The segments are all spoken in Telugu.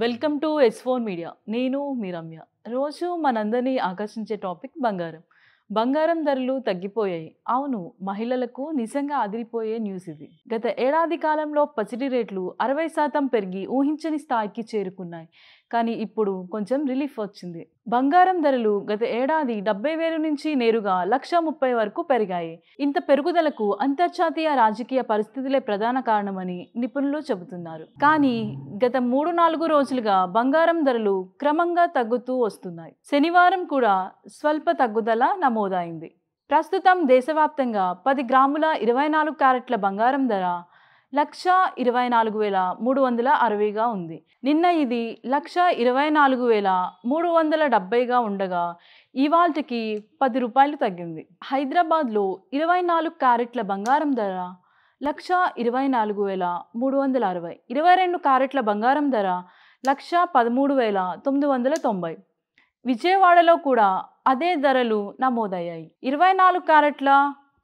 Welcome to S4 media. నేను మీ రమ్య. రోజు మనందరినీ ఆకర్షించే టాపిక్ బంగారం. బంగారం ధరలు తగ్గిపోయాయి. అవును, మహిళలకు నిజంగా అదిరిపోయే న్యూస్ ఇది. గత ఏడాది కాలంలో పసిడి రేట్లు 60% పెరిగి ఊహించని స్థాయికి చేరుకున్నాయి. కానీ ఇప్పుడు కొంచెం రిలీఫ్ వచ్చింది. బంగారం ధరలు గత ఏడాది 70,000 నుంచి నేరుగా 1,30,000 వరకు పెరిగాయి. ఇంత పెరుగుదలకు అంతర్జాతీయ రాజకీయ పరిస్థితులే ప్రధాన కారణమని నిపుణులు చెబుతున్నారు. కానీ గత 3-4 రోజులుగా బంగారం ధరలు క్రమంగా తగ్గుతూ వస్తున్నాయి. శనివారం కూడా స్వల్ప తగ్గుదల నమోదైంది. ప్రస్తుతం దేశవ్యాప్తంగా 10 గ్రాముల 24 క్యారెట్ల బంగారం ధర 1,24,360గా ఉంది. నిన్న ఇది 1,24,370గా ఉండగా ఇవాల్టికి 10 రూపాయలు తగ్గింది. హైదరాబాద్లో 24 క్యారెట్ల బంగారం ధర 1,24,360, 22 క్యారెట్ల బంగారం ధర 1,13,990. విజయవాడలో కూడా అదే ధరలు నమోదయ్యాయి. 24 క్యారెట్ల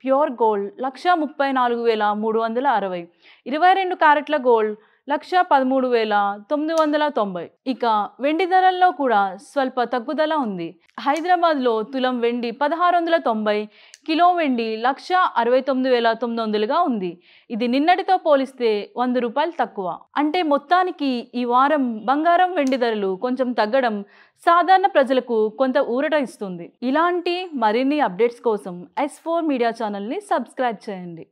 ప్యూర్ గోల్డ్ 1,34,360, 22 క్యారెట్ల గోల్డ్ 1,13,990. ఇక వెండి ధరల్లో కూడా స్వల్ప తగ్గుదల ఉంది. హైదరాబాద్లో తులం వెండి 1,690, కిలో వెండి 1,69,900గా ఉంది. ఇది నిన్నటితో పోలిస్తే 100 రూపాయలు తక్కువ. అంటే మొత్తానికి ఈ వారం బంగారం వెండి ధరలు కొంచెం తగ్గడం సాధారణ ప్రజలకు కొంత ఊరట ఇస్తుంది. ఇలాంటి మరిన్ని అప్డేట్స్ కోసం S4 మీడియా ఛానల్ని సబ్స్క్రైబ్ చేయండి.